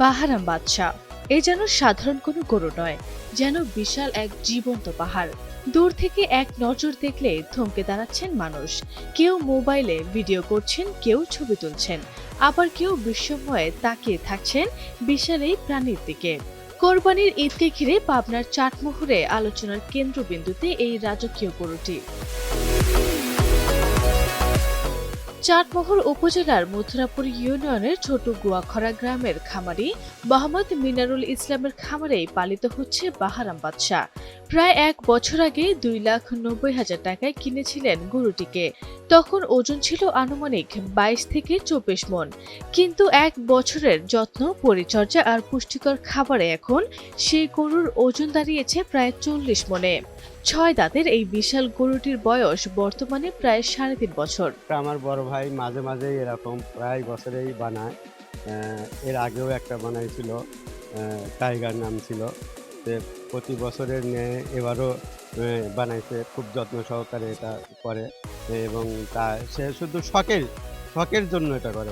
বাহারাম বাদশা এ যেন সাধারণ কোনো গরু নয়, যেন বিশাল এক জীবন্ত পাহাড়। দূর থেকে এক নজর দেখলে থমকে দাঁড়াচ্ছেন মানুষ। কেউ মোবাইলে ভিডিও করছেন, কেউ ছবি তুলছেন, আবার কেউ বিস্ময়ে তাকিয়ে থাকছেন বিশাল এই প্রাণীর দিকে। কোরবানির ঈদকে ঘিরে পাবনার চাটমোহরে আলোচনার কেন্দ্রবিন্দুতে এই রাজকীয় গরুটি। চাটমোহর উপজেলার মথুরাপুর ইউনিয়নের ছোট গুয়াখরা গ্রামের খামারি মোহাম্মদ মিনারুল ইসলামের খামারেই পালিত হচ্ছে বাহারাম বাদশা। প্রায় 1 বছর আগে 2,90,000 টাকায় কিনেছিলেন গরুটিকে। তখন ওজন ছিল আনুমানিক 22 থেকে 24 মণ। কিন্তু 1 বছরের যত্ন, পরিচর্যা আর পুষ্টিকর খাবারে এখন সেই গরুর ওজন দাঁড়িয়েছে প্রায় 40 মণে। 6 দাঁতের এই বিশাল গরুটির বয়স বর্তমানে প্রায় 3.5 বছর। আমার বড় ভাই মাঝে মাঝেই এরকম প্রায় বছরেই বানায়। এর আগেও একটা বানাইছিল, টাইগার নাম ছিল। প্রতি বছরের ন্যায় এবারও বানাইছে, খুব যত্ন সহকারে এটা করে এবং তা সে শুধু শখের শখের জন্য এটা করে।